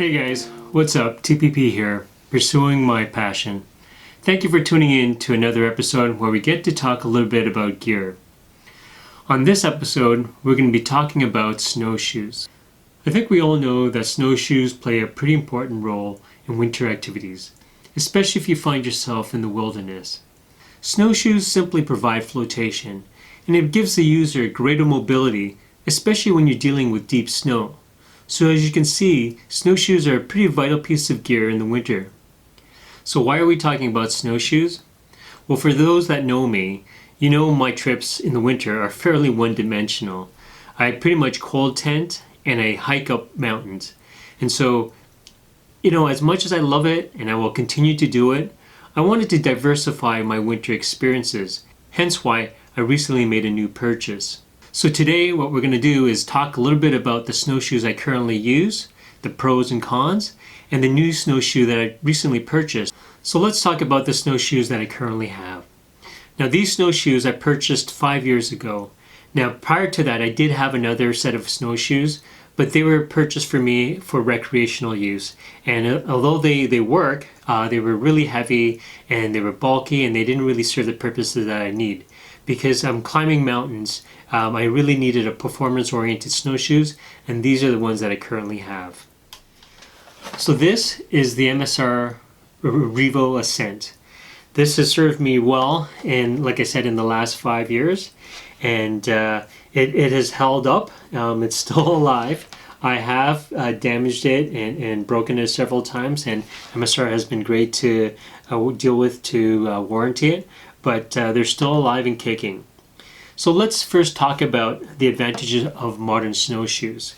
Hey guys, what's up? TPP here, pursuing my passion. Thank you for tuning in to another episode where we get to talk a little bit about gear. On this episode, we're going to be talking about snowshoes. I think we all know that snowshoes play a pretty important role in winter activities, especially if you find yourself in the wilderness. Snowshoes simply provide flotation, and it gives the user greater mobility, especially when you're dealing with deep snow. So as you can see, snowshoes are a pretty vital piece of gear in the winter. So why are we talking about snowshoes? Well, for those that know me, you know my trips in the winter are fairly one-dimensional. I pretty much cold tent and I hike up mountains. And so, as much as I love it and I will continue to do it, I wanted to diversify my winter experiences. Hence why I recently made a new purchase. So today what we're going to do is talk a little bit about the snowshoes I currently use, the pros and cons, and the new snowshoe that I recently purchased. So let's talk about the snowshoes that I currently have. Now these snowshoes I purchased 5 years ago. Now prior to that I did have another set of snowshoes, but they were purchased for me for recreational use. And although they work, they were really heavy and they were bulky and they didn't really serve the purposes that I need. Because I'm climbing mountains, I really needed a performance-oriented snowshoes, and these are the ones that I currently have. So this is the MSR Revo Ascent. This has served me well, and like I said, in the last 5 years, and it has held up. It's still alive. I have damaged it and broken it several times, and MSR has been great to deal with to warranty it. But they're still alive and kicking. So let's first talk about the advantages of modern snowshoes.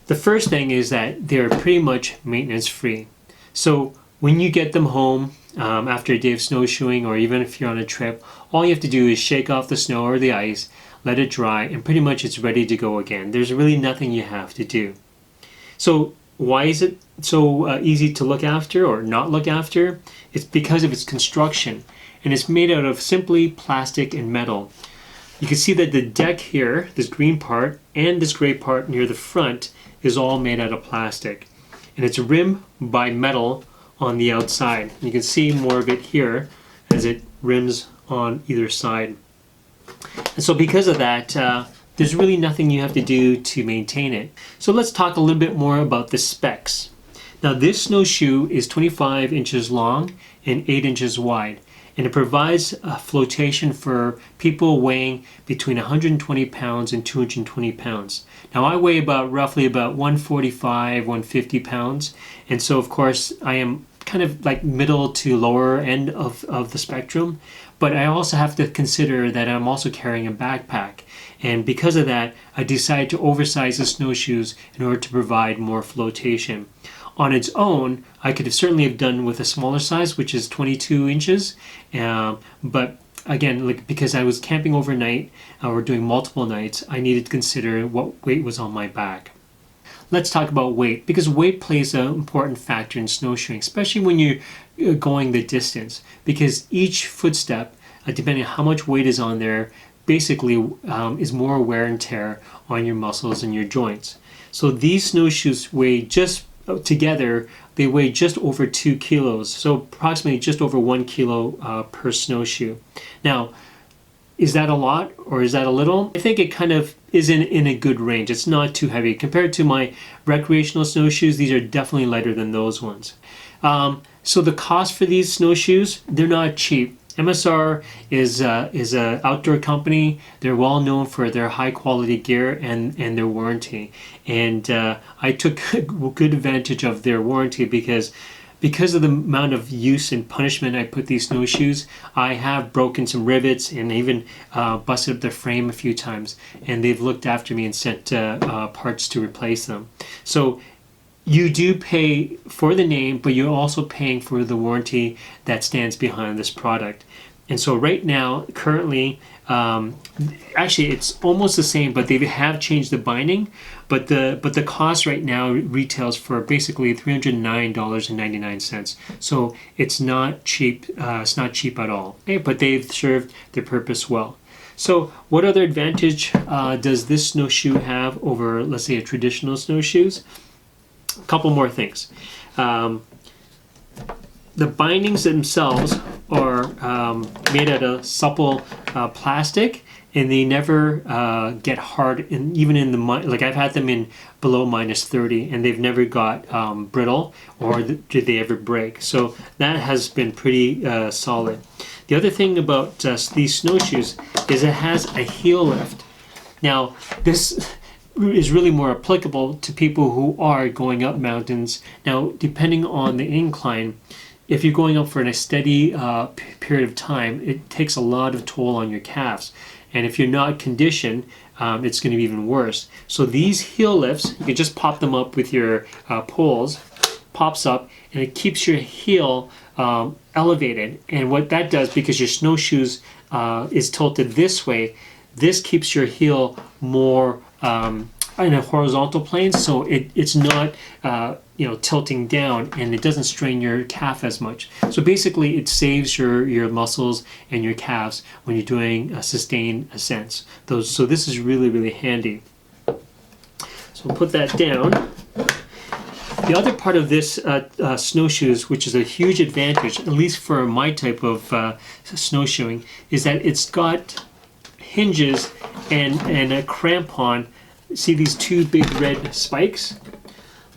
The first thing is that they're pretty much maintenance free. So when you get them home after a day of snowshoeing, or even if you're on a trip, all you have to do is shake off the snow or the ice, let it dry, and pretty much it's ready to go again. There's really nothing you have to do. So why is it so easy to look after or not look after? It's because of its construction. And it's made out of simply plastic and metal. You can see that the deck here, this green part, and this gray part near the front is all made out of plastic. And it's rimmed by metal on the outside. You can see more of it here as it rims on either side. And so because of that, there's really nothing you have to do to maintain it. So let's talk a little bit more about the specs. Now this snowshoe is 25 inches long and 8 inches wide. And it provides flotation for people weighing between 120 pounds and 220 pounds. Now I weigh roughly about 145, 150 pounds. And so of course I am kind of like middle to lower end of the spectrum. But I also have to consider that I'm also carrying a backpack. And because of that, I decided to oversize the snowshoes in order to provide more flotation. On its own, I could have certainly have done with a smaller size, which is 22 inches. But again, because I was camping overnight or doing multiple nights, I needed to consider what weight was on my back. Let's talk about weight, because weight plays an important factor in snowshoeing, especially when you're going the distance, because each footstep, depending on how much weight is on there, basically is more wear and tear on your muscles and your joints. So these snowshoes weigh together, they weigh just over 2 kilos, so approximately just over 1 kilo per snowshoe. Now, is that a lot or is that a little? I think it kind of is in a good range. It's not too heavy. Compared to my recreational snowshoes, these are definitely lighter than those ones. So the cost for these snowshoes, they're not cheap. MSR is a outdoor company. They're well known for their high quality gear and their warranty. And I took good advantage of their warranty because of the amount of use and punishment I put these snowshoes. I have broken some rivets and even busted up their frame a few times. And they've looked after me and sent parts to replace them. So you do pay for the name, but you're also paying for the warranty that stands behind this product. And so right now, currently, actually it's almost the same, but they have changed the binding. But the cost right now retails for basically $309.99. So it's not cheap. It's not cheap at all. Okay, but they've served their purpose well. So what other advantage does this snowshoe have over, let's say, a traditional snowshoes? A couple more things. The bindings themselves are made out of supple plastic, and they never get hard. Even in the like I've had them in below -30, and they've never got brittle, or did they ever break. So that has been pretty solid. The other thing about these snowshoes is it has a heel lift. Now this is really more applicable to people who are going up mountains. Now, depending on the incline, if you're going up for a steady period of time, it takes a lot of toll on your calves. And if you're not conditioned, it's going to be even worse. So these heel lifts, you can just pop them up with your poles, pops up, and it keeps your heel elevated. And what that does, because your snowshoes is tilted this way, this keeps your heel more in a horizontal plane, so it's not tilting down, and it doesn't strain your calf as much. So basically it saves your muscles and your calves when you're doing sustained ascents. So this is really, really handy. So we'll put that down. The other part of this snowshoes, which is a huge advantage, at least for my type of snowshoeing, is that it's got hinges and a crampon. See these two big red spikes?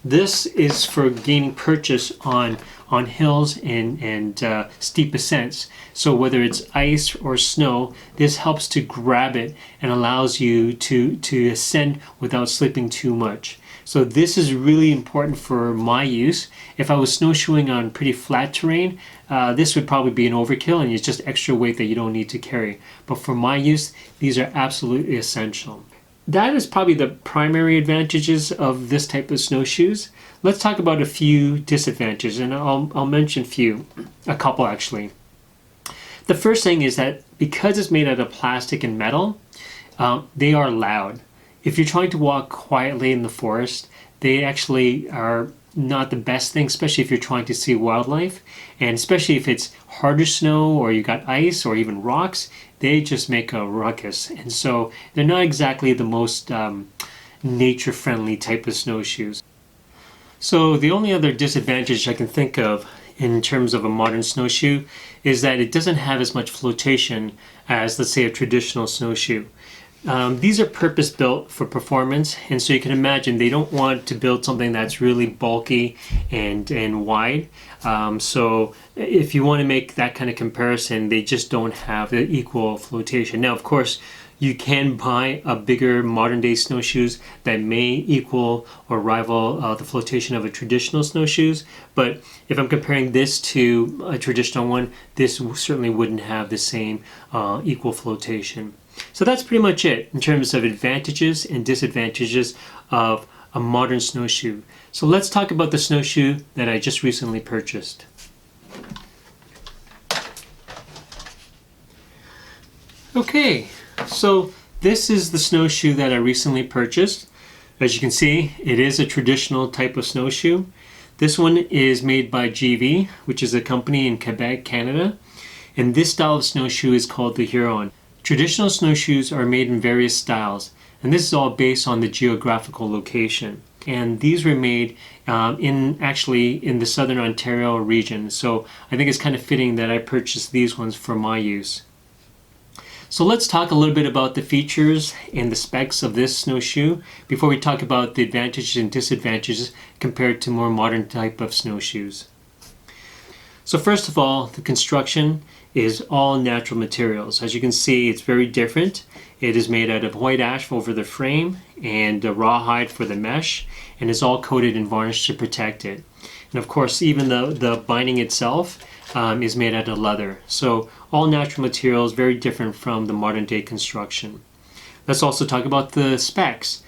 This is for gaining purchase on hills and steep ascents. So whether it's ice or snow, this helps to grab it and allows you to ascend without slipping too much. So this is really important for my use. If I was snowshoeing on pretty flat terrain, this would probably be an overkill, and it's just extra weight that you don't need to carry. But for my use, these are absolutely essential. That is probably the primary advantages of this type of snowshoes. Let's talk about a few disadvantages, and I'll mention a couple actually. The first thing is that because it's made out of plastic and metal, they are loud. If you're trying to walk quietly in the forest, they actually are not the best thing, especially if you're trying to see wildlife, and especially if it's harder snow or you got ice or even rocks, they just make a ruckus. And so they're not exactly the most nature-friendly type of snowshoes. So the only other disadvantage I can think of in terms of a modern snowshoe is that it doesn't have as much flotation as, let's say, a traditional snowshoe. These are purpose-built for performance, and so you can imagine they don't want to build something that's really bulky and wide. So if you want to make that kind of comparison, they just don't have the equal flotation. Now, of course, you can buy a bigger modern-day snowshoes that may equal or rival the flotation of a traditional snowshoes, but if I'm comparing this to a traditional one, this certainly wouldn't have the same equal flotation. So that's pretty much it in terms of advantages and disadvantages of a modern snowshoe. So let's talk about the snowshoe that I just recently purchased. Okay, so this is the snowshoe that I recently purchased. As you can see, it is a traditional type of snowshoe. This one is made by GV, which is a company in Quebec, Canada. And this style of snowshoe is called the Huron. Traditional snowshoes are made in various styles, and this is all based on the geographical location. And these were made in the southern Ontario region, so I think it's kind of fitting that I purchased these ones for my use. So let's talk a little bit about the features and the specs of this snowshoe before we talk about the advantages and disadvantages compared to more modern type of snowshoes. So first of all, the construction is all natural materials. As you can see, it's very different. It is made out of white ash over the frame and rawhide for the mesh, and is all coated and varnished to protect it. And of course, even the binding itself is made out of leather. So all natural materials, very different from the modern day construction. Let's also talk about the specs.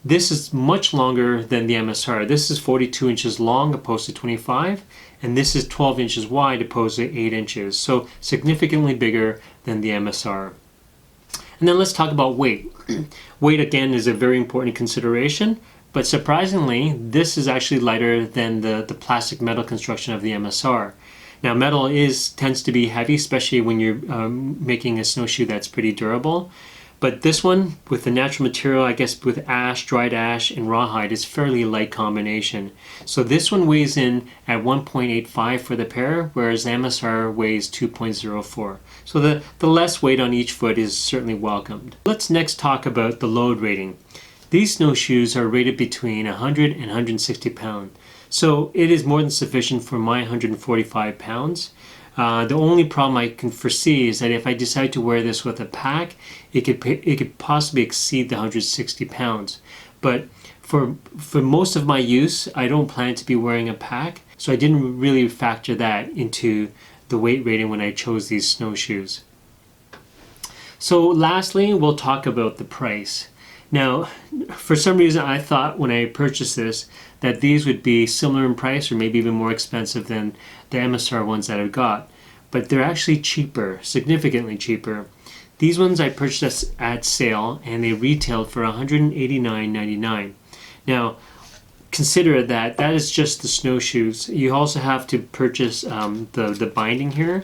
This is much longer than the MSR. This is 42 inches long opposed to 25, and this is 12 inches wide opposed to 8 inches, so significantly bigger than the MSR. And then let's talk about weight. Weight, again, is a very important consideration, but surprisingly, this is actually lighter than the plastic metal construction of the MSR. Now, metal tends to be heavy, especially when you're making a snowshoe that's pretty durable. But this one, with the natural material, I guess with ash, dried ash, and rawhide, is fairly light combination. So this one weighs in at 1.85 for the pair, whereas the MSR weighs 2.04. So the less weight on each foot is certainly welcomed. Let's next talk about the load rating. These snowshoes are rated between 100 and 160 pounds. So it is more than sufficient for my 145 pounds. The only problem I can foresee is that if I decide to wear this with a pack, it could possibly exceed the 160 pounds. But for most of my use, I don't plan to be wearing a pack, so I didn't really factor that into the weight rating when I chose these snowshoes. So lastly, we'll talk about the price. Now, for some reason, I thought when I purchased this that these would be similar in price or maybe even more expensive than the MSR ones that I've got. But they're actually cheaper, significantly cheaper. These ones I purchased at sale and they retailed for $189.99. Now, consider that is just the snowshoes. You also have to purchase the binding here.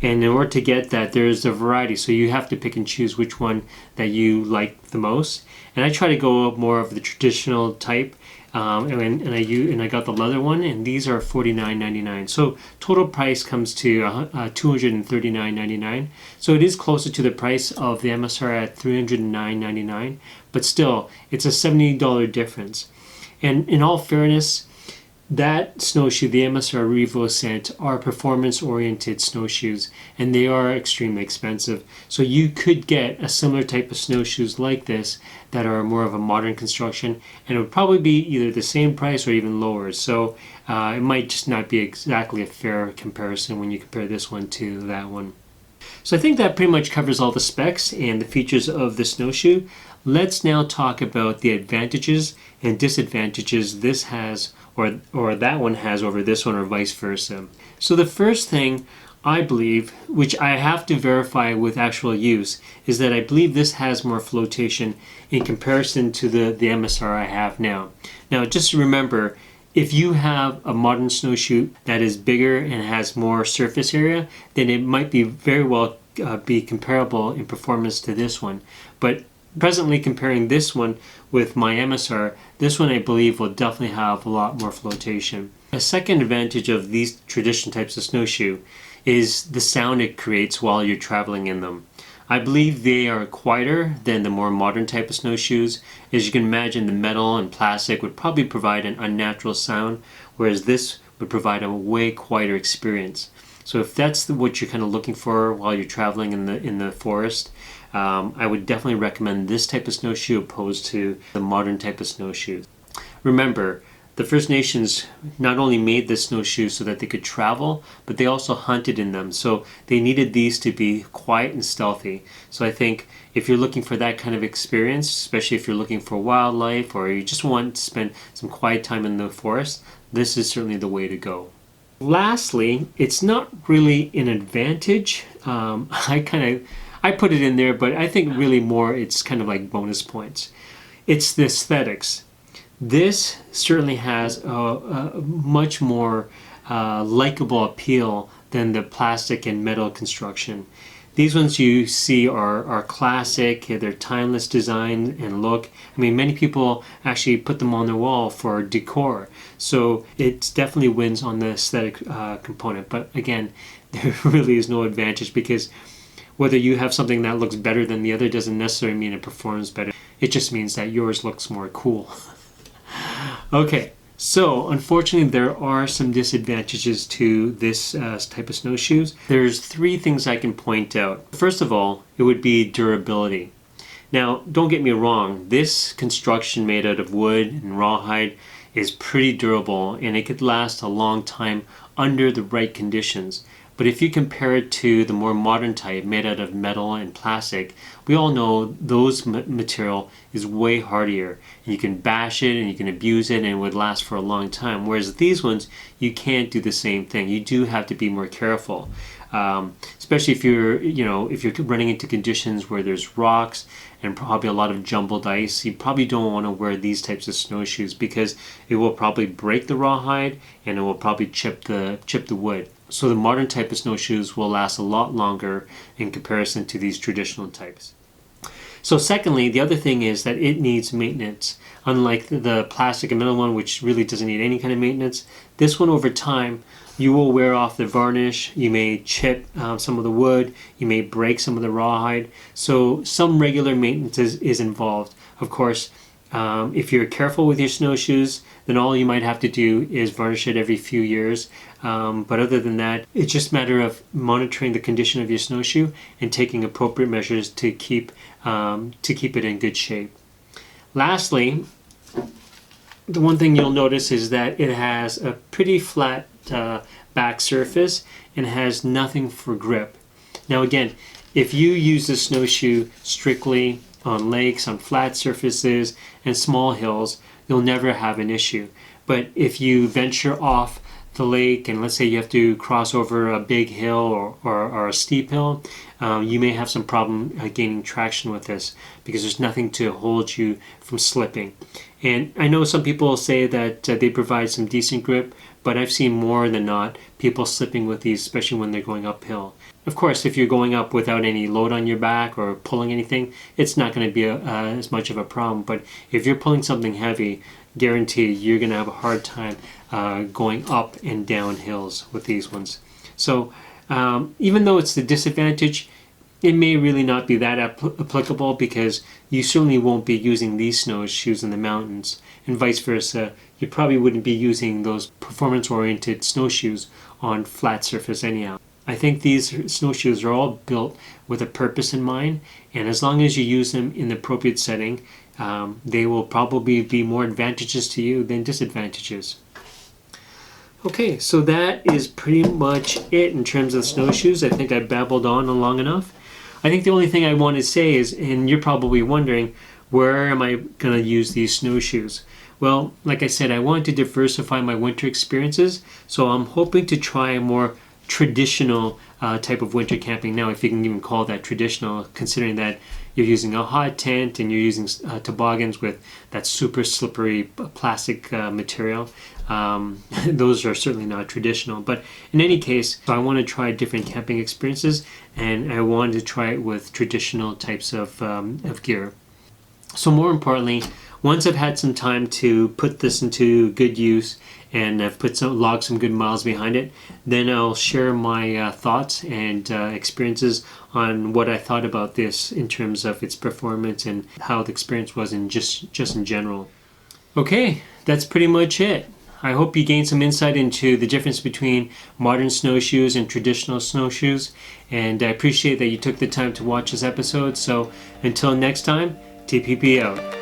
And in order to get that, there's a variety. So you have to pick and choose which one that you like the most. And I try to go more of the traditional type. And I got the leather one, and these are $49.99. So total price comes to $239.99. So it is closer to the price of the MSR at $309.99. But still, it's a $70 difference. And in all fairness, that snowshoe, the MSR Revo Ascent, are performance-oriented snowshoes, and they are extremely expensive. So you could get a similar type of snowshoes like this that are more of a modern construction, and it would probably be either the same price or even lower. So it might just not be exactly a fair comparison when you compare this one to that one. So I think that pretty much covers all the specs and the features of the snowshoe. Let's now talk about the advantages and disadvantages this has or that one has over this one or vice versa. So the first thing I believe, which I have to verify with actual use, is that I believe this has more flotation in comparison to the MSR I have now. Now just remember, if you have a modern snowshoe that is bigger and has more surface area, then it might be very well be comparable in performance to this one. But presently comparing this one with my MSR, this one I believe will definitely have a lot more flotation. A second advantage of these traditional types of snowshoe is the sound it creates while you're traveling in them. I believe they are quieter than the more modern type of snowshoes. As you can imagine, the metal and plastic would probably provide an unnatural sound, whereas this would provide a way quieter experience. So if that's what you're kind of looking for while you're traveling in the forest, I would definitely recommend this type of snowshoe opposed to the modern type of snowshoes. Remember, the First Nations not only made the snowshoes so that they could travel, but they also hunted in them. So they needed these to be quiet and stealthy. So I think if you're looking for that kind of experience, especially if you're looking for wildlife or you just want to spend some quiet time in the forest, this is certainly the way to go. Lastly, it's not really an advantage. I put it in there, but I think really more it's kind of like bonus points. It's the aesthetics. This certainly has a much more likable appeal than the plastic and metal construction. These ones you see are classic, they're timeless design and look. I mean, many people actually put them on their wall for decor. So it definitely wins on the aesthetic component. But again, there really is no advantage because whether you have something that looks better than the other doesn't necessarily mean it performs better. It just means that yours looks more cool. Okay, so unfortunately there are some disadvantages to this type of snowshoes. There's three things I can point out. First of all, it would be durability. Now, don't get me wrong, this construction made out of wood and rawhide is pretty durable and it could last a long time under the right conditions. But if you compare it to the more modern type made out of metal and plastic, we all know those material is way hardier. You can bash it and you can abuse it and it would last for a long time. Whereas these ones, you can't do the same thing. You do have to be more careful. Especially if you're running into conditions where there's rocks and probably a lot of jumbled ice, you probably don't want to wear these types of snowshoes because it will probably break the rawhide and it will probably chip the wood. So the modern type of snowshoes will last a lot longer in comparison to these traditional types. So secondly, the other thing is that it needs maintenance. Unlike the plastic and metal one, which really doesn't need any kind of maintenance, this one over time, you will wear off the varnish, you may chip some of the wood, you may break some of the rawhide. So some regular maintenance is involved. Of course, if you're careful with your snowshoes, then all you might have to do is varnish it every few years. But other than that, it's just a matter of monitoring the condition of your snowshoe and taking appropriate measures to keep it in good shape. Lastly, the one thing you'll notice is that it has a pretty flat back surface and has nothing for grip. Now again, if you use the snowshoe strictly on lakes, on flat surfaces, and small hills, you'll never have an issue. But if you venture off the lake and let's say you have to cross over a big hill or a steep hill, you may have some problem gaining traction with this because there's nothing to hold you from slipping. And I know some people say that they provide some decent grip, but I've seen more than not people slipping with these, especially when they're going uphill. Of course, if you're going up without any load on your back or pulling anything, it's not going to be as much of a problem. But if you're pulling something heavy, guaranteed you're going to have a hard time going up and down hills with these ones. So even though it's the disadvantage, it may really not be that applicable because you certainly won't be using these snowshoes in the mountains, and vice versa. You probably wouldn't be using those performance-oriented snowshoes on flat surface anyhow. I think these snowshoes are all built with a purpose in mind, and as long as you use them in the appropriate setting, they will probably be more advantages to you than disadvantages. Okay, so that is pretty much it in terms of snowshoes. I think I babbled on long enough. I think the only thing I want to say is, and you're probably wondering, where am I going to use these snowshoes? Well, like I said, I want to diversify my winter experiences, so I'm hoping to try a more traditional type of winter camping now, if you can even call that traditional, considering that you're using a hot tent and you're using toboggans with that super slippery plastic material. Those are certainly not traditional, but in any case, I want to try different camping experiences, and I wanted to try it with traditional types of gear. So more importantly, once I've had some time to put this into good use and I've logged some good miles behind it, then I'll share my thoughts and experiences on what I thought about this in terms of its performance and how the experience was just in general. Okay, that's pretty much it. I hope you gained some insight into the difference between modern snowshoes and traditional snowshoes, and I appreciate that you took the time to watch this episode. So until next time, TPP out.